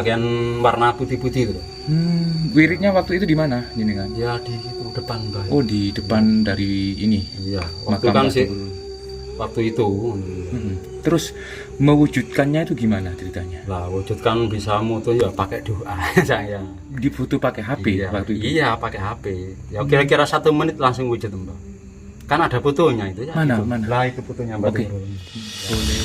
pakaian warna putih-putih itu. Wiridnya waktu itu di mana jenengan? Ya di itu depan Mbah. Oh, di depan dari ini. Iya, waktu Makam kan Mbah sih Tunggul. waktu itu. Terus mewujudkannya itu gimana ceritanya? Lah wujudkan bisa moto ya pakai doa saya. Dibutuh pakai HP Iya, waktu itu. iya pakai HP. Ya kira-kira 1 menit langsung wujud Mbak. Kan ada fotonya itu ya. Mana, itu. mana? Lah itu fotonya Mbak. Oke. Tunggul. Boleh.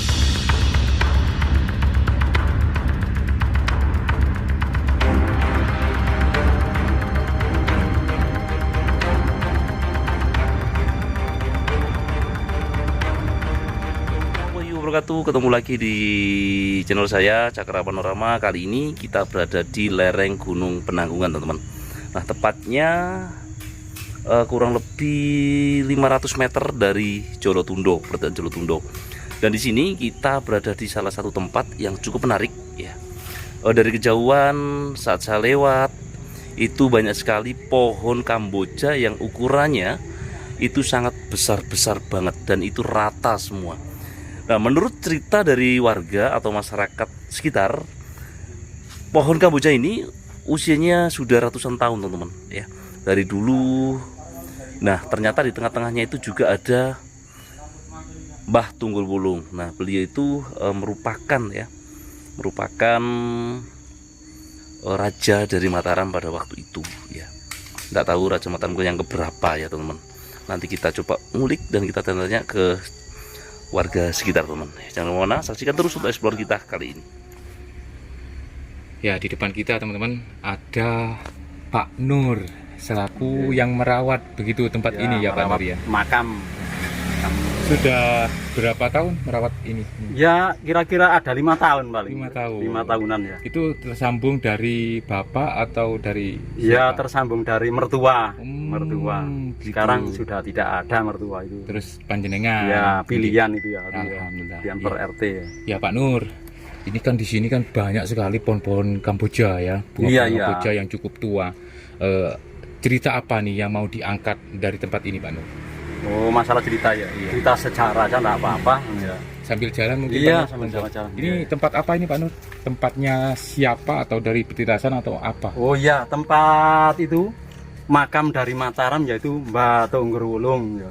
Wabarakatuh, ketemu lagi di channel saya Cakra Panorama. Kali ini kita berada di lereng Gunung Penanggungan, teman-teman. Nah, tepatnya kurang lebih 500 meter dari Jolotundo, Pertigaan Jolotundo. Dan di sini kita berada di salah satu tempat yang cukup menarik, ya. Dari kejauhan saat saya lewat itu banyak sekali pohon Kamboja yang ukurannya itu sangat besar-besar banget dan itu rata semua. Nah, menurut cerita dari warga atau masyarakat sekitar, pohon Kamboja ini usianya sudah ratusan tahun, teman-teman, ya. Dari dulu. Nah, ternyata di tengah-tengahnya itu juga ada Mbah Tunggul Wulung. Nah, beliau itu merupakan raja dari Mataram pada waktu itu, ya. Nggak tahu raja Mataram yang keberapa ya, teman-teman. Nanti kita coba ngulik dan kita tanya ke warga sekitar, teman. Jangan kemana, saksikan terus untuk explore kita kali ini. Ya, di depan kita teman-teman ada Pak Nur selaku yang merawat begitu tempat ini ya Pak Nur ya. Makam. Sudah berapa tahun merawat ini? Ya kira-kira ada 5 tahun paling. 5 tahun. 5 tahunan ya. Itu tersambung dari bapak atau dari Ya siapa? tersambung dari mertua. Mertua. Gitu. Sekarang sudah tidak ada mertua itu. Terus panjenengan. Ya pilihan itu ya. Alhamdulillah. Pilihan per RT ya. Ya Pak Nur. Ini kan di sini kan banyak sekali pohon-pohon Kamboja ya, Iya, iya. Kamboja yang cukup tua. Cerita apa nih yang mau diangkat dari tempat ini Pak Nur? Oh masalah cerita ya. Iya. Cerita sejarah aja enggak apa-apa. Ya. Sambil jalan mungkin Iya, Pak Nur? sambil jalan-jalan. Ini tempat apa ini Pak Nur? Tempatnya siapa atau dari petirasan atau apa? Oh iya, tempat itu makam dari Mataram yaitu Mbah Tunggul Wulung ya.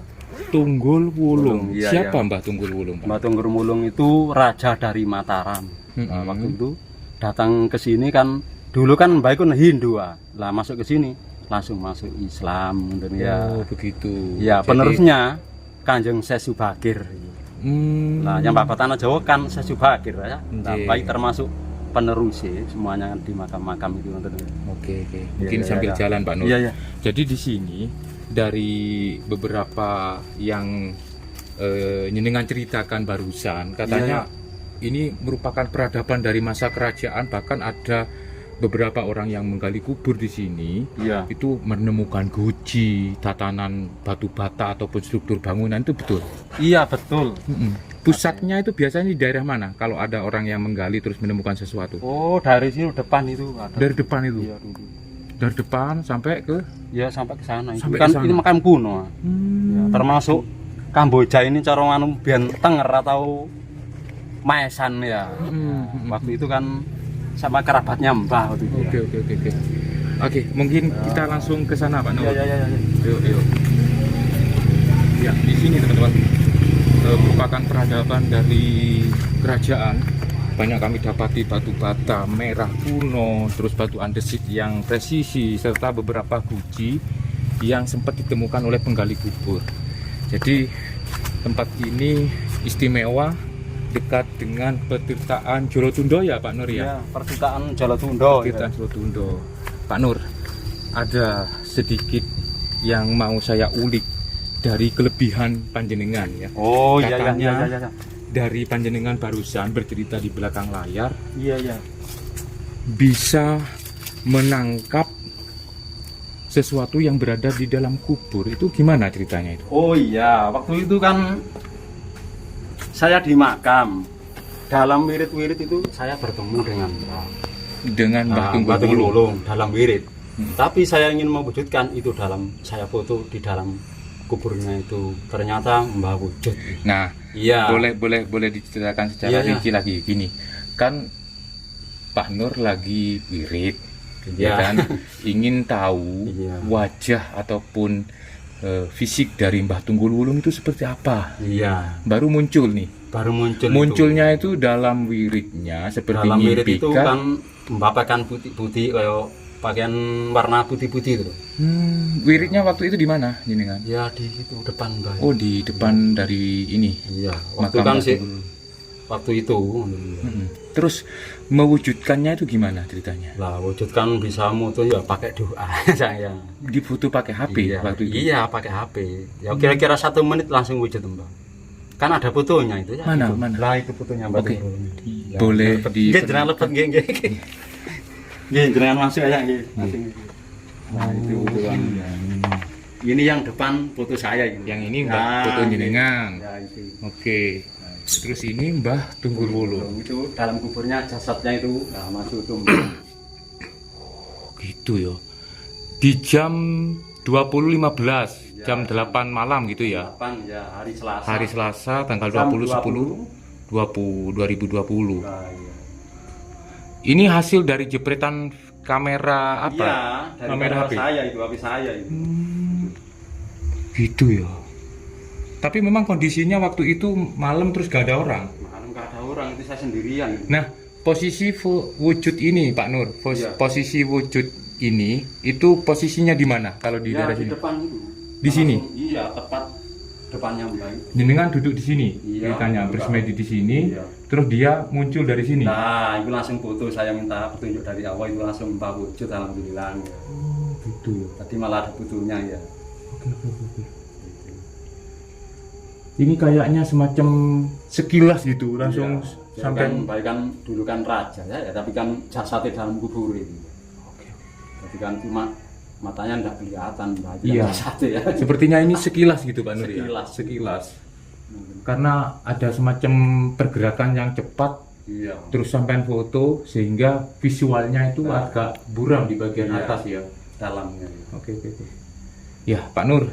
Tunggul Wulung. Iya, Siapa iya. Mbah Tunggul Wulung Pak? Mbah Tunggul Wulung itu raja dari Mataram. Nah, waktu itu datang ke sini kan dulu kan Mbah itu Hindu lah masuk ke sini langsung masuk Islam dan ya. Oh begitu. Ya Jadi- penerusnya Kanjeng Syekh Subagir. Nah, yang Bapak Tanah Jawa kan Syekh Subagir ya. Nah, Iya. baik termasuk penerus semuanya di makam-makam itu. Oke. Iya, Mungkin iya, sambil iya. jalan Pak Nur. Iya, iya. Jadi di sini dari beberapa yang nyenengan ceritakan barusan katanya ini merupakan peradaban dari masa kerajaan, bahkan ada beberapa orang yang menggali kubur di sini Iya. itu menemukan guci, tatanan batu bata ataupun struktur bangunan, itu betul. Iya, betul. Pusatnya itu biasanya di daerah mana kalau ada orang yang menggali terus menemukan sesuatu? Oh, dari sini depan itu ada. Dari depan itu. Iya, dulu. Dari depan sampai ke Ya sampai ke sana. Itu Sampai kan ke sana. ini makam kuno. Ya, termasuk Kamboja ini cara nganu biyen tenger atau maesan ya. Waktu itu kan sama kerabatnya Mbah waktu itu. Oke. Oke, mungkin kita langsung ke sana Pak Nur. Iya. Yuk. Ya, di sini teman-teman merupakan peradaban dari kerajaan. Banyak kami dapati batu bata merah kuno, terus batu andesit yang presisi, serta beberapa guci yang sempat ditemukan oleh penggali kubur. Jadi tempat ini istimewa, dekat dengan pertirtaan Jolotundo ya Pak Nur ya? Iya, pertukaan Jolotundo. Pertirtaan Jolotundo. Pak Nur, ada sedikit yang mau saya ulik dari kelebihan panjenengan ya. Oh Katanya iya. dari panjenengan barusan bercerita di belakang layar Iya. bisa menangkap sesuatu yang berada di dalam kubur. Itu gimana ceritanya itu? Oh iya, waktu itu kan saya di makam. Dalam wirid-wirid itu saya bertemu dengan Dengan Mbah Tunggul Mbah Tunggul Wulung. Wulung dalam wirid. Tapi saya ingin mewujudkan itu saya foto di dalam kuburnya itu. Ternyata Mbah wujud. Nah, Iya. boleh diceritakan secara Iya, iya. rinci lagi gini. Kan Pak Nur lagi wirid, Iya. ya kan? Ingin tahu Iya. wajah ataupun fisik dari Mbah Tunggul Wulung itu seperti apa. Iya, Baru muncul nih. baru muncul. Munculnya itu dalam wiridnya seperti dalam wirid itu mimpikan. kan membapakkan putih-putih kayak pakaian warna putih-putih itu. Wiridnya waktu itu di mana, jenengan? Ya di situ depan Mbak. Oh, di depan dari ini. Iya, waktu Makam kan Mbah sih Tunggul. waktu itu. Terus mewujudkannya itu gimana ceritanya? Lah wujudkan bisa moto ya pakai doa saya. Difoto pakai HP Iya, waktu itu. iya pakai HP. Ya kira-kira 1 menit langsung wujud Mbak. Kan ada fotonya itu ya. Mana, itu. mana? Lah itu fotonya Mbak. Oke. Ya, Boleh di nggih jenengan lepet nggih nggih. Nggih jenengan masuk aja nggih. Nah itu kan. Ini yang depan foto saya ini. yang ini Mbah foto jenengan. Ya itu. Oke. Terus ini Mbah Tunggul Wulung. Itu dalam kuburnya jasadnya itu nah, masuk itu Mbak. Gitu ya. Di jam 20.15, jam 8 malam gitu ya. 8 ya hari Selasa. Hari Selasa tanggal Jam 20 10 2020. Nah, iya. Ini hasil dari jepretan kamera apa? Iya, dari Kamera HP. saya itu, HP saya itu. Gitu ya. Tapi memang kondisinya waktu itu malam terus gak ada orang. Malam nggak ada orang, itu saya sendirian. Nah, posisi wujud ini Pak Nur, Iya. posisi wujud ini itu posisinya di mana kalau di Ya, daerah di sini? depan itu. Di sini? Iya, tepat depannya Mbak. Jenengan duduk di sini, Iya, ditanya betul. bersemedi di sini, Iya. terus dia muncul dari sini. Nah, itu langsung foto, saya minta petunjuk dari awal itu langsung Mbak wujud, alhamdulillah. Gitu ya. Tadi malah ada fotonya ya. Oke. Ini kayaknya semacam sekilas gitu, langsung Iya. sampai. Kan, Mbak kan dulu kan raja ya, tapi kan jasadnya dalam kubur itu. Jadi kan cuma matanya enggak kelihatan Mbak. Itu Iya. kan jasadnya ya. Sepertinya ini sekilas gitu Pak Nur ya. Sekilas. Sekilas. Karena ada semacam pergerakan yang cepat, Iya. terus sampai foto sehingga visualnya itu Nah. agak buram di bagian Iya. atas ya. Dalamnya. Oke. Ya Pak Nur,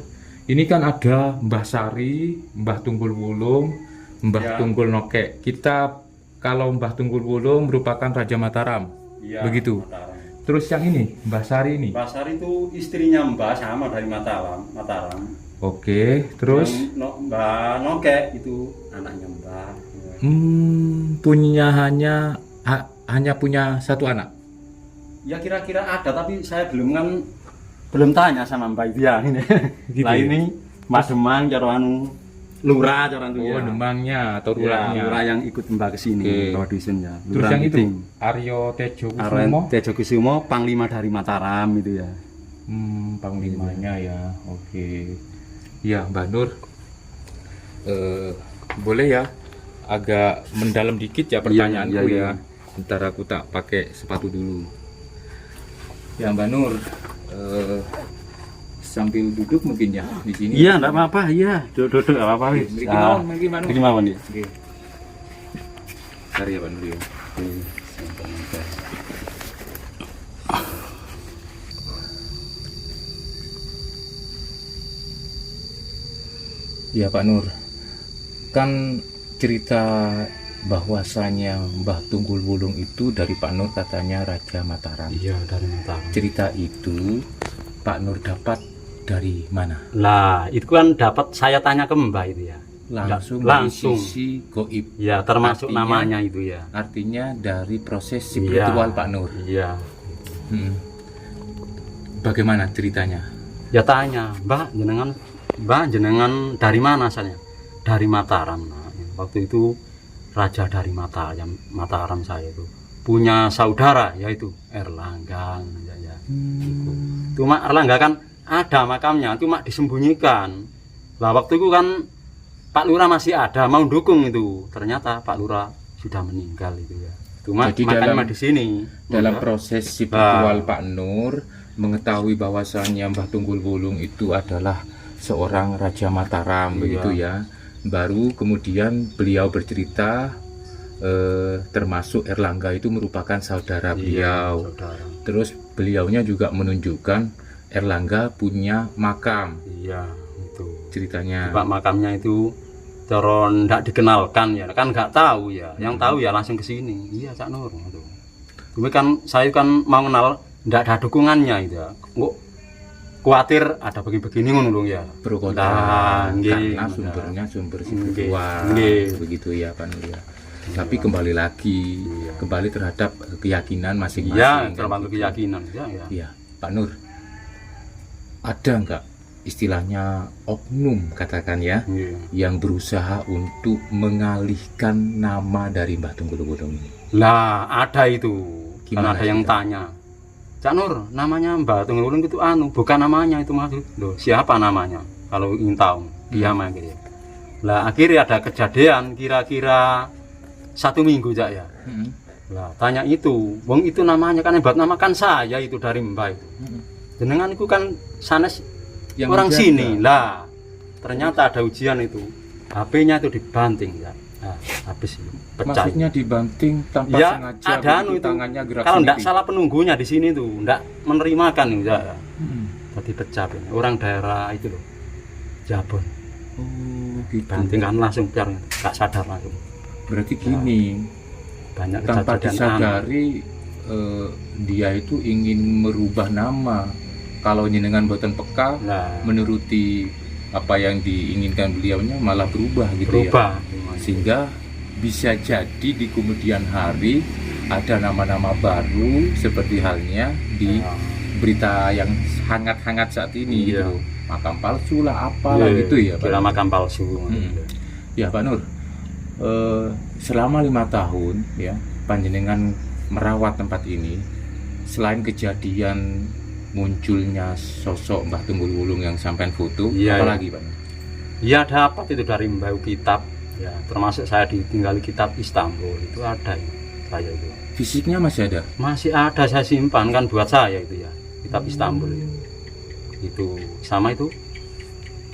ini kan ada Mbah Sari, Mbah Tunggul Wulung, Mbah Ya. Tunggul Nokek. Kita kalau Mbah Tunggul Wulung merupakan Raja Mataram, Iya. begitu. Mataram. Terus yang ini Mbah Sari ini. Mbak Sari itu istrinya Mbak sama dari Mataram. Oke, terus Mbak Nokek itu anaknya Mbak. punya hanya punya satu anak. Ya kira-kira ada tapi saya belum tanya sama Mbak Ibia ini. Gitu Lah ya? ini Mas Demang cara anu lurah cara itu Oh, ya. Demangnya atau Ya, lurahnya. lurah yang ikut Mbak ke sini Oke. bawa dusunnya. Terus Lurah yang itu Piting. Aryo Tejo Aren Kusumo. Tejo Kusumo Panglima dari Mataram itu ya. Panglimanya ya. Oke. Ya, Mbak Nur. Boleh ya agak mendalam dikit ya pertanyaanku iya. ya. Ntar aku tak pakai sepatu dulu. Ya, Mbak Nur. Sambil duduk mungkin ya di sini. Iya, enggak apa-apa, iya. Duduk enggak apa-apa. wis. Mriki Ah, mawon, mriki mawon. mriki mawon ya. Oke. Bentar ya, Pak Nur ya. Ya Pak Nur, kan cerita bahwasanya Mbah Tunggul Wulung itu dari Pak Nur katanya Raja Mataram. Iya, dari Mataram. Cerita itu Pak Nur dapat dari mana? Lah, itu kan dapat saya tanya ke Mbak itu ya. Langsung Langsung. dari sisi goib. Ya, termasuk Artinya- namanya itu ya. Artinya dari proses Iya. spiritual Pak Nur. Iya. Bagaimana ceritanya? Ya tanya, Mbak jenengan dari mana asalnya? Dari Mataram. Nah, waktu itu raja dari Mataram saya itu punya saudara yaitu Erlangga ya. Cuma Erlangga kan ada makamnya, cuma disembunyikan. Lah waktu itu kan Pak Lurah masih ada mau dukung itu. Ternyata Pak Lurah sudah meninggal itu ya. Cuma Jadi makamnya dalam- di sini. Dalam Enggak. proses spiritual Pak Nur mengetahui bahwasannya Mbah Tunggul Wulung itu adalah seorang Raja Mataram, Iya. begitu ya. Baru kemudian beliau bercerita termasuk Erlangga itu merupakan saudara Iya, beliau. saudara. Terus beliaunya juga menunjukkan Erlangga punya makam Iya, itu. ceritanya. Pak makamnya itu cara ndak dikenalkan ya, kan nggak tahu ya. Yang tahu ya langsung ke sini. Iya, Cak Nur itu. Cuma kan saya kan mau kenal, ndak ada dukungannya itu ya. Kok khawatir ada begini-begini ngono lho ya. Pro kontra Nah, nggih. karena sumbernya sumber Nggih, spiritual nggih. begitu ya Pak Nur ya. Tapi kembali lagi Iya. kembali terhadap keyakinan Iya, masing-masing. tergantung keyakinan ya. Iya, Pak Nur. Ada enggak istilahnya oknum katakan ya Iya. yang berusaha untuk mengalihkan nama dari Mbah Tunggul Wulung ini? Lah, ada itu. Kan Gimana ada yang itu? tanya. Cak Nur, namanya Mbah Tunggul Wulung itu bukan namanya itu maksud. Loh, siapa namanya? Kalau ingin tahu, dia mah gitu. Lah, akhirnya ada kejadian kira-kira 1 minggu Cak ya. Lah, tanya itu. Wong itu namanya kan hebat nama kan saya itu dari Mbah itu. Jenengan itu kan sanes Yang orang menjaga. sini lah. Ternyata ada ujian itu. HP-nya itu dibanting ya. Nah, habis itu pecah. Maksudnya dibanting tanpa Ya, sengaja ada begitu, anu itu. tangannya gerak Kalau sendiri. enggak salah penunggunya di sini tuh, enggak menerimakan ya. Hmm. Tadi pecah ini. Orang daerah itu loh. Jabon. Oh, gitu. Banting kan langsung biar enggak sadar langsung. Berarti gini, Banyak tanpa kejadian disadari dia itu ingin merubah nama. Kalau jenengan boten peka Nah, menuruti apa yang diinginkan beliaunya malah berubah gitu berubah. ya. Sehingga bisa jadi di kemudian hari ada nama-nama baru seperti halnya di Nah, berita yang hangat-hangat saat ini Iya. gitu. Makam palsu lah apalah iya, gitu ya Pak. kira makam palsu. Ya Pak Nur, selama 5 tahun ya panjenengan merawat tempat ini, selain kejadian munculnya sosok Mbah Tunggul Wulung yang sampean foto, Iya, apalagi Pak Nur? Iya, dapat itu dari Mbau Kitab ya, termasuk saya ditinggali kitab Istanbul itu ada ya, saya itu. Fisiknya masih ada? Masih ada, saya simpan kan buat saya itu ya, kitab Istanbul itu. Itu sama itu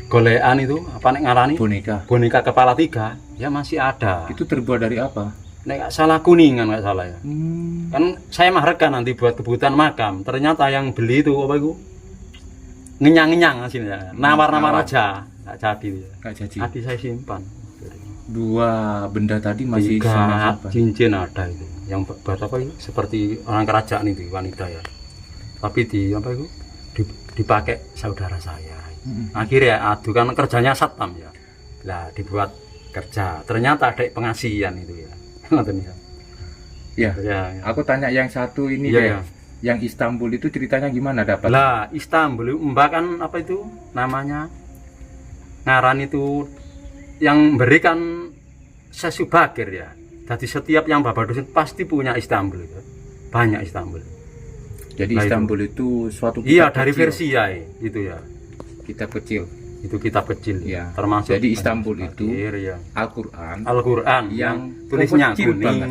golean itu apa nek ngarani boneka kepala 3 ya masih ada. Itu terbuat dari apa? Nek nggak salah kuningan nggak salah ya. Hmm. Kan saya maharkan nanti buat kebutuhan makam. Ternyata yang beli itu apa itu? Ngenyang-ngenyang hasilnya. Nawar-nawar aja. Nggak jadi ya. Nggak jadi. Tadi saya simpan. 2 benda tadi masih 3 sama apa? cincin ada itu. Yang buat apa itu? Seperti orang kerajaan itu wanita ya. Tapi di apa itu? Dipakai saudara saya. Akhirnya aduh kan kerjanya satpam ya. Lah dibuat kerja. Ternyata ada pengasihan itu ya. Ngoten ya. Ya. Ya. Aku tanya yang satu ini Iya, deh. ya. Yang Istanbul itu ceritanya gimana dapat? Lah Istanbul Mbak kan apa itu namanya ngaran itu yang berikan sesubakir ya. Jadi setiap yang bapak dusun pasti punya Istanbul itu. Banyak Istanbul. Jadi Nah, Istanbul itu suatu Iya kitab dari kecil. versi ya itu ya. Kitab kecil. Itu kitab kecil Ya. termasuk Jadi Istanbul itu ya. Al-Quran Al-Qur'an yang tulisnya kecil kuning. banget.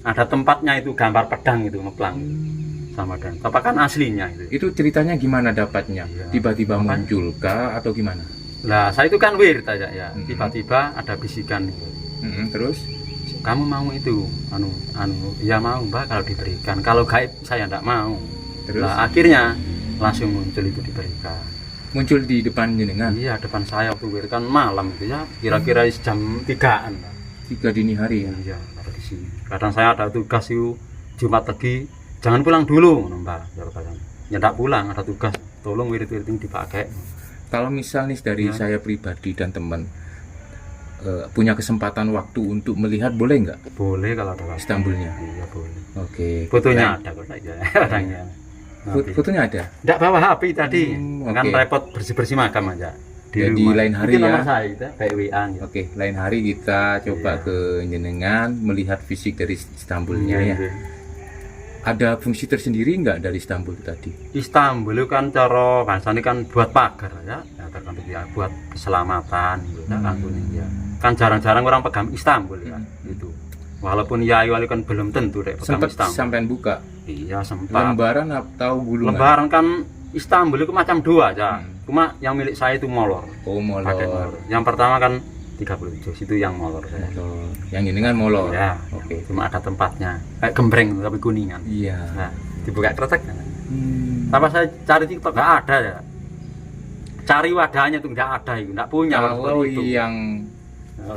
Ada tempatnya itu gambar pedang itu ngeplang sama dan. Tapi kan aslinya itu. Itu ceritanya gimana dapatnya? Iya. Tiba-tiba Apa? muncul kah atau gimana? Lah saya itu kan wirid aja ya. Mhm. Tiba-tiba ada bisikan gitu. Terus? Kamu mau itu ya mau Mbak kalau diberikan, kalau gaib saya enggak mau. Terus? Lah akhirnya langsung muncul itu diberikan. Muncul di depan jenengan Iya depan saya waktu wirid kan malam itu ya, kira-kira jam 3-an lah. 3 dini hari ya. Iya ada di sini. Kadang saya ada tugas itu Jumat pagi, jangan pulang dulu Mbak. Ya enggak pulang, ada tugas, tolong wirid-wirid ini dipakai. Kalau misal nih dari Ya. saya pribadi dan teman punya kesempatan waktu untuk melihat, boleh nggak Boleh kalau ada waktu. Istanbulnya? Iya boleh. Oke. Fotonya ada kok saja orangnya. Fotonya ada. Enggak bawa HP tadi. Kan oke. repot bersih-bersih makam aja. Jadi lain hari itu nomor ya. saya itu kayak WA gitu. Oke, lain hari kita coba Iya. ke jenengan melihat fisik dari Istanbulnya Iya, ya. iya. Ada fungsi tersendiri nggak dari Istanbul tadi? Istanbul itu kan cara bahasanya kan buat pagar ya. Ya tergantung ya buat keselamatan gitu kan ya. Kan jarang-jarang orang pegang Istanbul ya itu. Walaupun ya wali kan belum tentu dek pegang Sempat Istanbul. sampean buka Iya sempat. lembaran atau gulungan? Lembaran kan Istanbul itu macam 2 aja. Hmm. Cuma yang milik saya itu molor. Oh, Pakai molor. molor. Yang pertama kan 30 juz itu yang molor saya. Molor. Yang jenengan molor. Ya, Oke. cuma ada tempatnya. Kayak gembreng tapi kuningan. Iya. Nah, dibuka kretek. Hmm. Apa saya cari TikTok nggak ada ya. Cari wadahnya tuh nggak ada itu, nggak punya. Kalau seperti itu. yang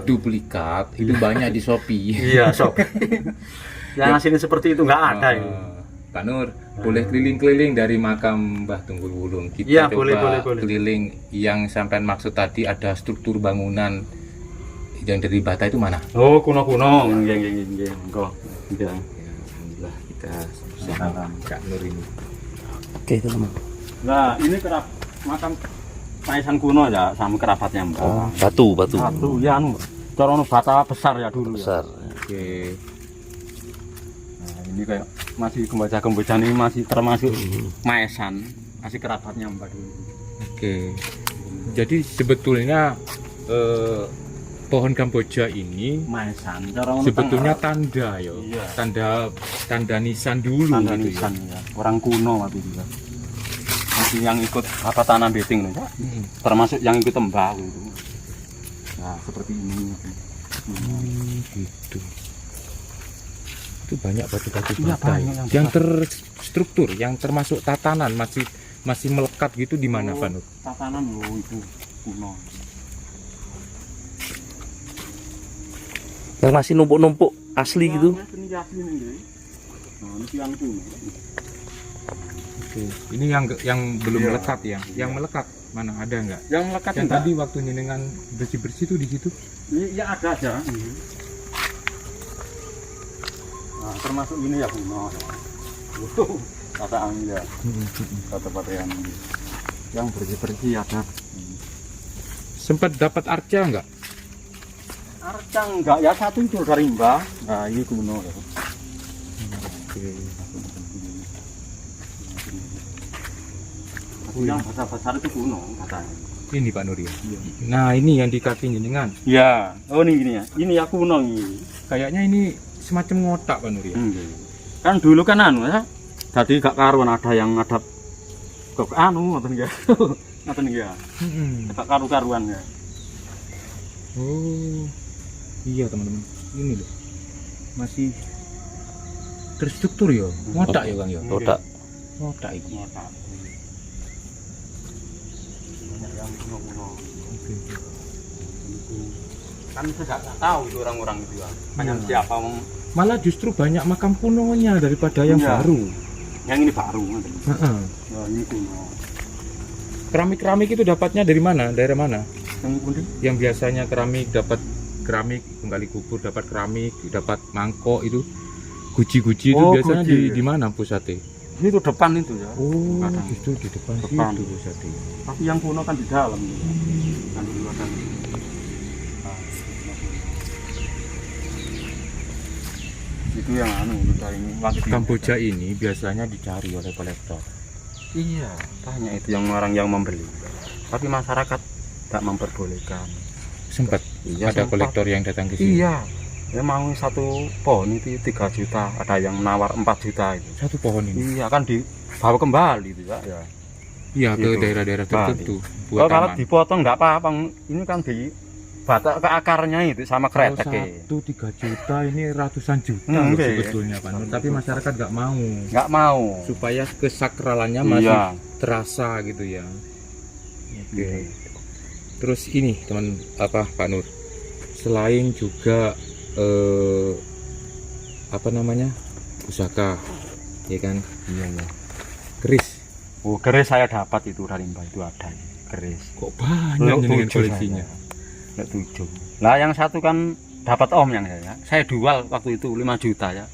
duplikat itu banyak di Shopee. Iya, sob. Yang aslinya seperti itu nggak ada itu. Pak Nur, boleh keliling-keliling dari makam Mbah Tunggul Wulung. Kita Iya, coba boleh. keliling yang sampean maksud tadi, ada struktur bangunan yang dari bata itu mana? Oh, kuno-kuno. Nggih. Engko. Nggih. Alhamdulillah kita bersama Kak Nur ini. Oke teman. Nah, ini makam Paisan kuno ya sama kerabatnya Mbak. Oh, batu. Batu ya anu. Cara anu bata besar ya dulu Besar. ya. Oke. Nah, ini kayak masih Gemboja ini masih termasuk Maesan, masih kerabatnya Mbak dulu. Oke. Jadi sebetulnya pohon Kamboja ini Maesan. Cara anu sebetulnya tanda ya. Iya. Tanda nisan dulu tanda gitu nisan ya. Orang kuno waktu itu. Masih yang ikut apa tanah beting loh, Pak. Termasuk yang ikut tembak gitu. Nah, seperti ini. Gitu. Itu banyak batu-batu Iya, bata banyak yang terstruktur, yang termasuk tatanan masih melekat gitu di mana, Pak Nur? Tatanan loh itu kuno. Yang masih numpuk-numpuk asli gitu. Ini asli nih. Nah, ini yang kuno. Oke. Ini yang belum melekat ya. Yang melekat mana ada nggak? Yang melekat Yang tadi waktu nyenengan bersih-bersih itu di situ. Iya ada aja. Nah, termasuk ini ya kuno. Tataan ya. Bata-bata yang bersih-bersih ada. Sempat dapat arca nggak? Arca enggak ya, satu itu dari Mbah. Nah, ini kuno ya. Oke. Yang besar-besar itu kuno katanya. Ini Pak Nur ya. Nah ini yang di kaki jenengan. Ya, oh ini gini ya. Ini ya kuno ini. Kayaknya ini semacam ngotak Pak Nur ya. Kan dulu kan anu ya. Jadi gak karuan ada yang ngadap ke anu ngoten ya. Ngoten ya. Gak karu-karuan ya. Oh. Iya teman-teman. Ini loh. Masih terstruktur ya. Ngotak ya Kang ya. Kotak. Ngotak itu. Ngotak. Banyak yang kuno-kuno. Oke. Kan saya gak tahu itu orang-orang itu ya. Hanya siapa Malah justru banyak makam kunonya daripada yang Iya. baru. yang ini baru ngoten. Heeh. Ya ini kuno. Keramik-keramik itu dapatnya dari mana? Daerah mana? Yang pundi? Yang biasanya keramik dapat keramik, kembali kubur dapat keramik, dapat mangkok itu. Guci-guci itu Oh, biasanya guci. di mana pusatnya? Itu depan itu ya. Oh, Kadang. itu di depan Depan. situ pusatnya. Tapi yang kuno kan di dalam. Kan di luar kan. Itu yang anu kita ini waktu di- Kamboja ini biasanya dicari oleh kolektor. Iya, banyak itu yang orang yang membeli. Tapi masyarakat tak memperbolehkan. Sempat Iya, ada sempat. kolektor yang datang ke sini. Iya. Ya mau satu pohon itu 3 juta, ada yang menawar 4 juta itu. Satu pohon ini. Iya, kan dibawa kembali itu ya. Iya, ke Gitu. daerah-daerah Bali. tertentu Oh, buat kalau taman. dipotong nggak apa-apa. Ini kan di batak ke akarnya itu sama Kalau kretek. satu 3 juta ini ratusan juta loh Oke. sebetulnya Pak Nur. Tapi masyarakat nggak mau Nggak mau. supaya kesakralannya masih Iya. terasa gitu ya. Oke. Iya. Terus ini teman Pak Nur, selain juga apa namanya pusaka, ya kan? Iya. Keris. Oh, keris saya dapat itu dari Mbak itu ada keris. Kok banyak dengan koleksinya? Lek 7. Lah yang satu kan dapat om yang saya jual waktu itu 5 juta ya.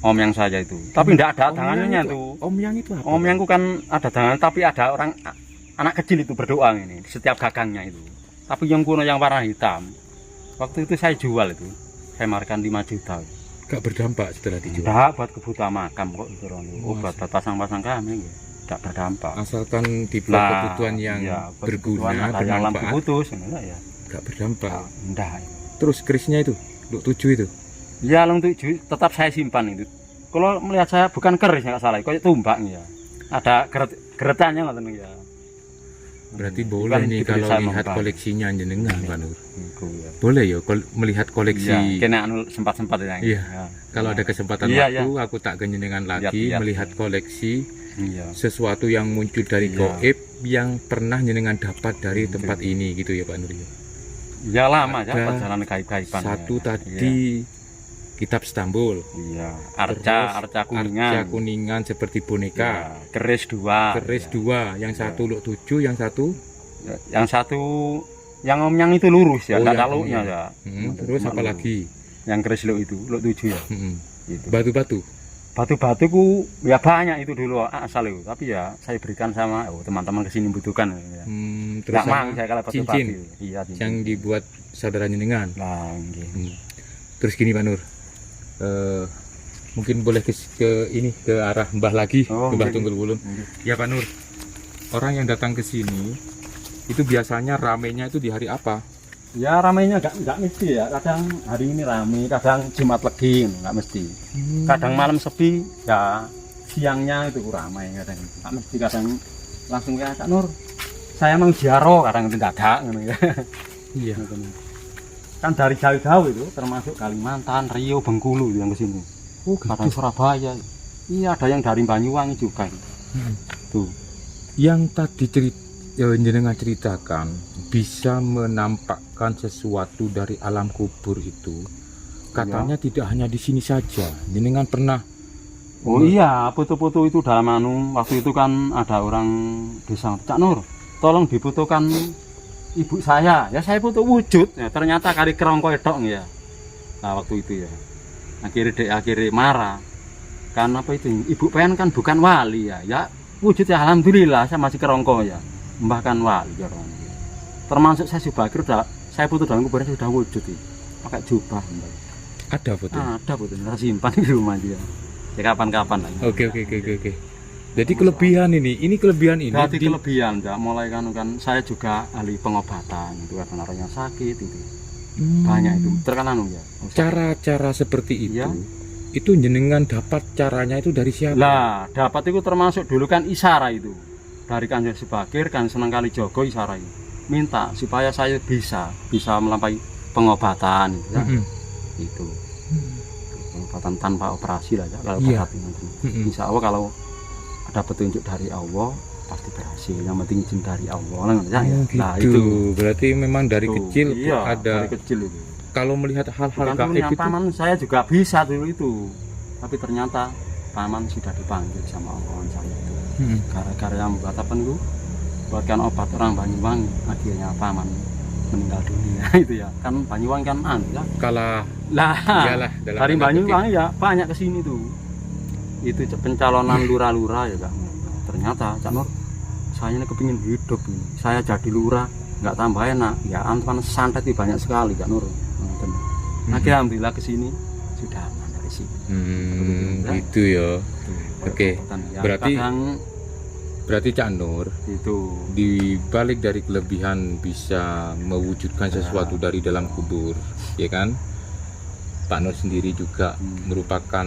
Om yang saya itu. Tapi enggak ada tangannya tuh. Om yang itu apa? Om yangku kan ada tangan, tapi ada orang anak kecil itu berdoa ini di setiap gagangnya itu. Tapi yang kuno yang warna hitam, waktu itu saya jual itu, saya markan 5 juta. Gak berdampak setelah dijual. Enggak buat kebutuhan makam kok itu Ron. Oh, buat pasang-pasang kami enggak berdampak. Asalkan dibuat Lah, kebutuhan yang iya, buat berguna, kebutuhan ada yang lampu bermanfaat, putus, enggak ya. gak berdampak. Enggak. Terus kerisnya itu, untuk 7 itu. Ya long 7 tetap saya simpan itu. Kalau melihat saya bukan keris nggak salah, kayak tumbak ya. Ada geretannya ngoten ya. Berarti Bukan boleh nih diberi kalau saya lihat membantu. koleksinya jenengan Pak Nur. Iku ya. Boleh ya melihat Iya, koleksi. kena anu sempat-sempat ya. Iya. Kalau ada kesempatan Iya, waktu, aku tak jenengan lagi Lihat. melihat koleksi Iya. sesuatu yang muncul dari Iya. gaib yang pernah jenengan dapat dari Betul. tempat ini gitu ya Pak Nur. Ya lama ya Ada perjalanan gaib-gaiban. Satu ya. tadi kitab Stambul. Iya, Terus arca kuningan. Arca kuningan seperti boneka. Ya, keris 2. Keris 2, yang satu Luk 7, yang satu Yang satu yang omnyang itu lurus ya, Oh, enggak yang taluknya omnyang. ya. Terus Cuma apa lurus. lagi? Yang keris Luk 7 ya. Gitu. Batu-batu. Batu-batu ku ya banyak itu dulu asal itu, tapi ya saya berikan sama teman-teman kesini butuhkan ya. Terus Nggak sama mang saya kalau cincin batu-batu. Iya, cincin. yang dibuat saudara jenengan. Lah, nggih. Terus gini Pak Nur, mungkin boleh ke arah Mbah lagi, Oh, ke Mbah nggih. Tunggul Wulun. Nggih. Ya Pak Nur, orang yang datang ke sini itu biasanya ramenya itu di hari apa? Ya ramainya enggak mesti ya. Kadang hari ini ramai, kadang Jumat Legi enggak mesti. Kadang malam sepi, ya siangnya itu ramai kadang. Enggak mesti, kadang langsung ya Kak Nur. Saya mau ziarah, kadang itu dadak ngono ya. Iya. Kan dari jauh-jauh itu termasuk Kalimantan, Riau, Bengkulu yang ke sini. Oh, Kadang Surabaya. Iya, ada yang dari Banyuwangi juga. Tuh. Yang tadi jenengan ceritakan bisa menampakkan sesuatu dari alam kubur itu. Katanya tidak hanya di sini saja. Jenengan pernah Oh iya, foto-foto itu dalam waktu itu kan ada orang desa, Cak Nur, tolong difotokan ibu saya. Ya saya foto wujud, ya, ternyata kali kerongko edok ya. Nah waktu itu ya, akhirnya marah. Karena apa itu? Ibu pengen kan bukan wali ya, ya wujud ya alhamdulillah saya masih kerongko ya, bahkan wali ya orang. Termasuk saya Subakir, saya foto dalam kuburan sudah wujud ya, pakai jubah. ada foto. Ada fotonya, saya simpan di rumah dia. Ya kapan-kapan lah. Oke. Jadi kelebihan ini kelebihan ini. Berarti kelebihan ya, mulai kan saya juga ahli pengobatan itu karena orang yang sakit itu. Banyak itu terkenal ya. Cara-cara seperti itu. Iya. Itu jenengan dapat caranya itu dari siapa? Lah, dapat itu termasuk dulu kan isara itu. Dari Kanjeng Subakir kan senang kali Jogo isara itu. Minta supaya saya bisa melampaui pengobatan gitu, ya. Itu. Pengobatan tanpa operasi lah ya kalau Iya. Insya Allah kalau ada petunjuk dari Allah pasti berhasil. Yang penting izin dari Allah lah, ya. Gitu. Nah, itu. Berarti memang dari Tuh, kecil iya, ada. dari kecil itu. Kalau melihat hal-hal Bukan gaib punya itu. paman saya juga bisa dulu itu, tapi ternyata paman sudah dipanggil sama Allah saya itu. Gara-gara yang buat apa itu, buatkan obat orang Banyuwangi, akhirnya paman meninggal dunia itu ya. Kan Banyuwangi kan ya. Kalah. Lah, Iyalah, dalam dari tanda Banyuwangi ya banyak kesini tuh. Itu pencalonan lurah-lurah ya Kak. Ternyata Cak Nur, saya ini kepingin hidup ini. Saya jadi lurah, nggak tambah enak. Ya antuan santet itu banyak sekali Kak Nur. Akhirnya alhamdulillah kesini sudah aman dari sini. Gitu ya. Oke. Ya, Berarti Cak Nur itu di balik dari kelebihan bisa mewujudkan sesuatu dari dalam kubur, ya kan? Pak Nur sendiri juga merupakan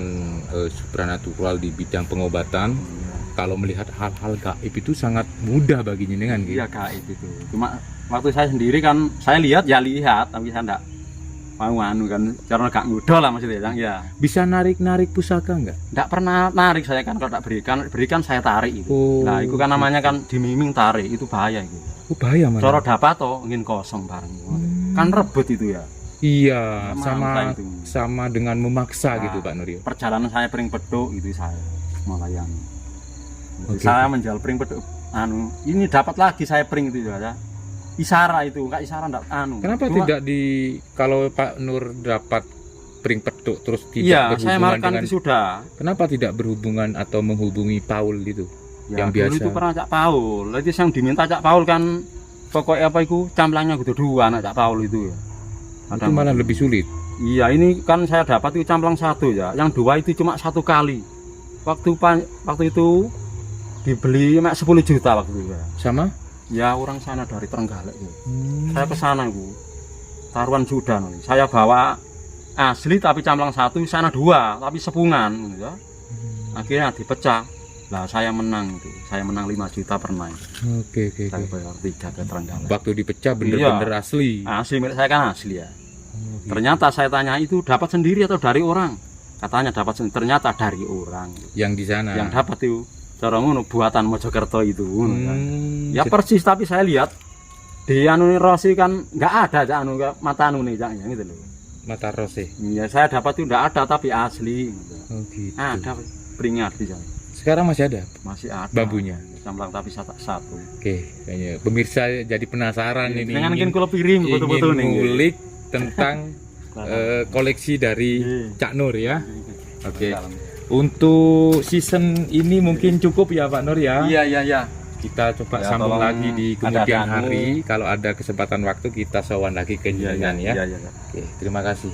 supranatural di bidang pengobatan. Kalau melihat hal-hal gaib itu sangat mudah bagi jenengan gitu. iya gaib itu. Cuma waktu saya sendiri kan saya lihat, tapi saya enggak mau kan karena gak ngudol lah maksudnya ya. Bisa narik-narik pusaka enggak? Enggak pernah narik saya kan, kalau tak berikan saya tarik itu. Oh. Nah, itu kan namanya kan dimiming tarik, itu bahaya itu. Oh, bahaya mana? Cara dapat toh ingin kosong bareng. Kan rebut itu ya. Iya, Sama itu. sama dengan memaksa Nah, gitu Pak Nur. Perjalanan saya pring peduk itu saya mulai yang Oke. saya menjual pring peduk ini dapat lagi saya pring itu ya. Isara itu, enggak isara enggak Kenapa Cuma- tidak kalau Pak Nur dapat pring petuk terus tidak Iya, saya berhubungan marahkan dengan itu sudah. kenapa tidak berhubungan atau menghubungi Paul gitu? Ya, Yang dulu biasa. itu pernah Cak Paul. Lagi yang diminta Cak Paul kan pokoknya apa itu camplangnya gitu dua anak Cak Paul itu ya. Itu malah lebih sulit. Iya, ini kan saya dapat itu camplang satu ya. Yang dua itu cuma satu kali. Waktu itu dibeli mak 10 juta waktu itu ya. Sama? Ya orang sana dari Trenggalek itu. Saya ke sana itu. Taruhan sudah nih. Saya bawa asli tapi camplang satu, sana dua tapi sepungan gitu ya. Akhirnya dipecah. Lah saya menang itu. Saya menang 5 juta pernah. Oke. Saya bayar 3 ke Trenggalek. Waktu dipecah bener-bener asli. Asli milik saya kan asli ya. Ternyata saya tanya itu dapat sendiri atau dari orang? Katanya dapat sendiri. Ternyata dari orang. Yang di sana. Yang dapat itu cara ngono buatan Mojokerto itu. Ngono kan. Ya Jadi- persis, tapi saya lihat di anu Rosi kan nggak ada mata anu nih gitu loh. mata rose. Iya, saya dapat itu enggak ada tapi asli. Oh gitu. Ada beringat di sana. Sekarang masih ada Masih ada. bambunya. Jamblang tapi satu. Oke, kayaknya pemirsa jadi penasaran ini. Dengan ingin- mungkin kalau piring betul-betul ingin nih. ngulik tentang koleksi dari Iya. Cak Nur ya. Oke. Dalam. Untuk season ini mungkin cukup ya Pak Nur ya. Iya. Kita coba Ya, sambung tolong lagi di kemudian ada tamu. hari. Kalau ada kesempatan waktu kita sowan lagi ke jenengan ya. Iya. Oke, terima kasih.